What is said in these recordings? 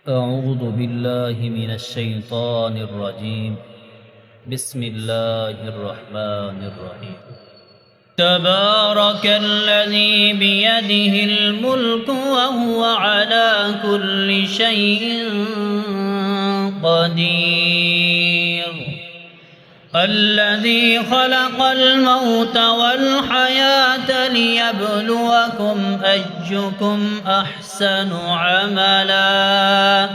أعوذ بالله من الشيطان الرجيم. بسم الله الرحمن الرحيم. تبارك الذي بيده الملك وهو على كل شيء قدير. الذي خلق الموت والحياة ليبلوكم أيكم أحسن عملا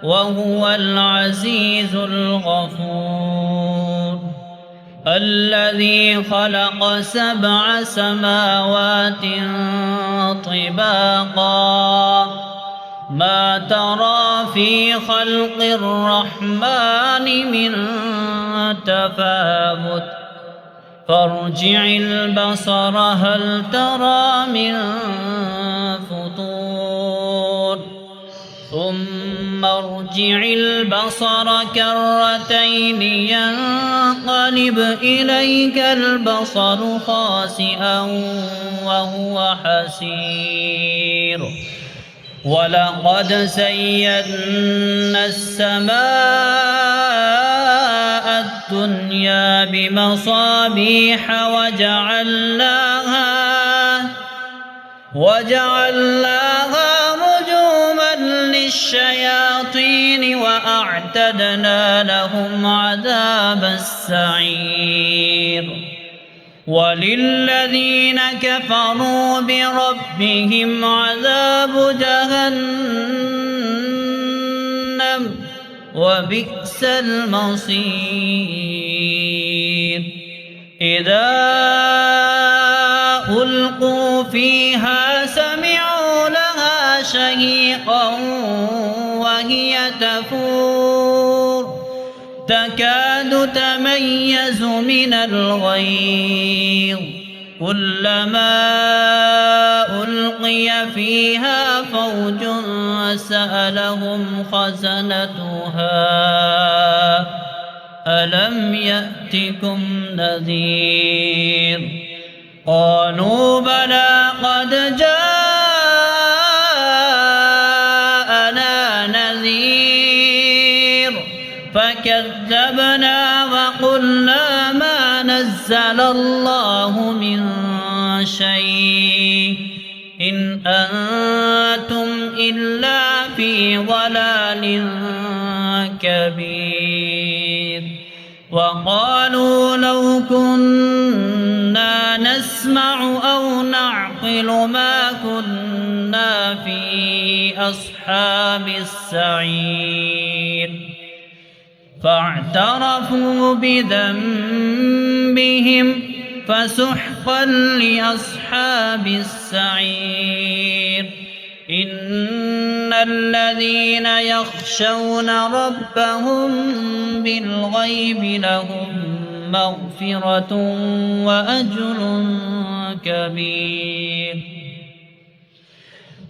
وهو العزيز الغفور. الذي خلق 7 سماوات طباقا ما ترى في خلق الرحمن من تفاوت فارجع البصر هل ترى من فطور ثم ارجع البصر كرتين ينقلب إليك البصر خاسئا وهو حسير. ولقد زينا السماء الدنيا بمصابيح وجعلناها رجوما للشياطين وأعتدنا لهم عذاب السعير. وللذين كفروا بربهم عذاب جهنم وبئس المصير. إذا ألقوا فيها سمعوا لها شهيقا وهي تفور تكاد تميز من الغيظ كلما ألقي فيها فوج سألهم خزنتها ألم يأتكم نذير قالوا بلى قد جاءنا نذير فكذبنا وقلنا ما نزل الله من شيء إن أنتم إلا في ضلال كبير. وقالوا لو كنا نسمع أو نعقل ما كنا في أصحاب السعير فاعترفوا بذنبهم فسحقا لأصحاب السعير. إن الذين يخشون ربهم بالغيب لهم مغفرة وأجر كبير.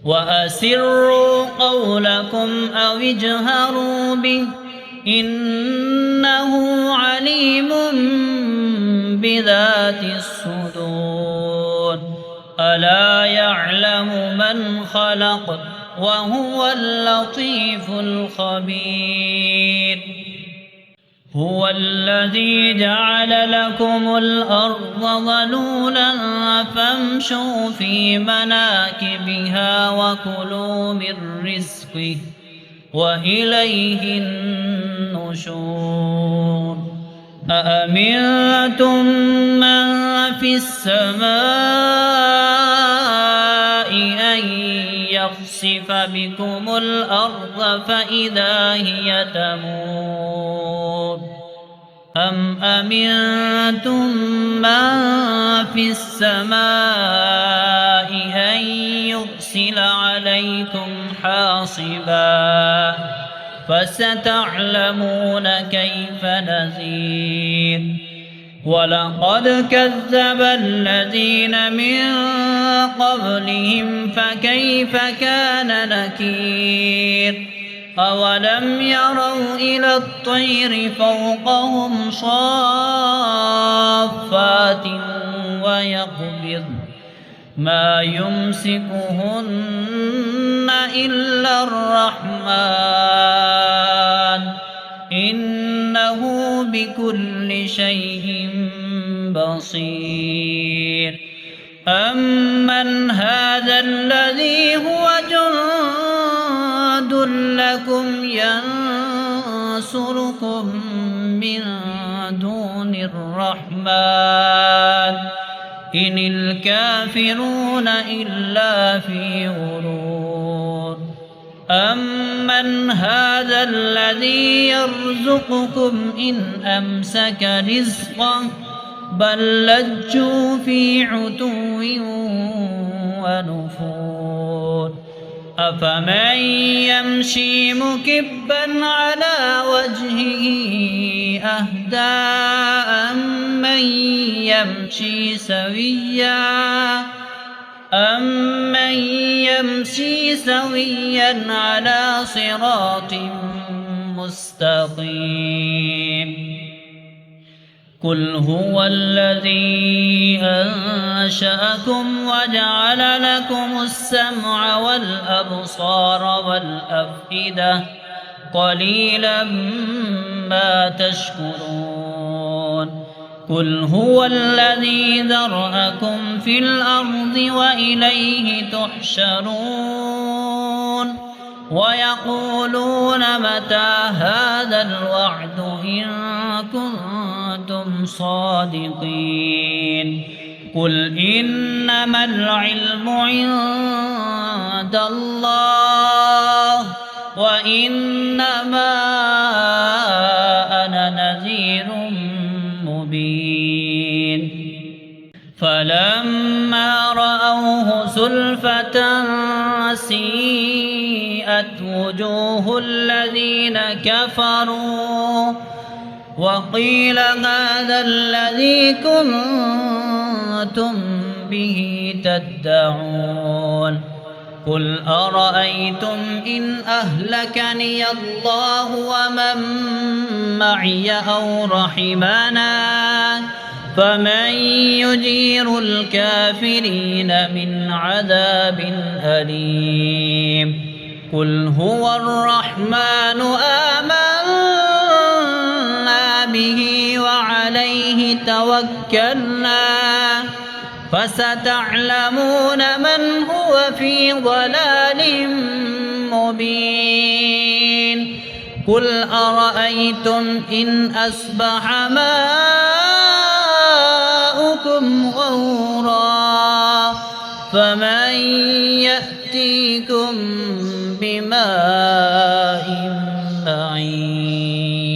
وأسروا قولكم أو اجهروا به إنه عليم بذات الصدور. ألا يعلم من خلق وهو اللطيف الخبير. هو الذي جعل لكم الأرض ذلولا فامشوا في مناكبها وكلوا من رزقه وإليه النشور. أأمنتم من في السماء أن يخسف بكم الأرض فإذا هي تمور أم أمنتم من في السماء أن يرسل عليكم حاصبا فستعلمون كيف نذير. ولقد كذب الذين من قبلهم فكيف كان نكير. أولم يروا إلى الطير فوقهم صافات ويقبضن ما يمسكهن إلا الرحمن إنه بكل شيء بصير أمن هذا الذي هو جند لكم ينصركم من دون الرحمن إن الكافرون إلا في غرور أمن هذا الذي يرزقكم إن أمسك رزقه بل لجوا في عتو ونفور أفمن يمشي مكبا على وجهه أهدى أمن يمشي سويا على صراط مستقيم قل هو الذي أنشأكم وجعل لكم السمع والأبصار والأفئدة قليلا ما تشكرون قل هو الذي ذرأكم في الأرض وإليه تحشرون ويقولون متى هذا الوعد إن كنتم صادقين قل إنما العلم عند الله وإنما أنا نذير مبين فلما رأوه زلفة سيئت وجوه الذين كفروا وقيل هذا الذي كنتم به تدعون قل أرأيتم إن أهلكني الله ومن معي أو رحمنا فمن يجير الكافرين من عذاب أليم قل هو الرحمن آمنا به وعليه توكلنا فستعلمون من هو في ضلال مبين قل أرأيتم إن أصبح ماؤكم غورا فمن يأتيكم بماء معين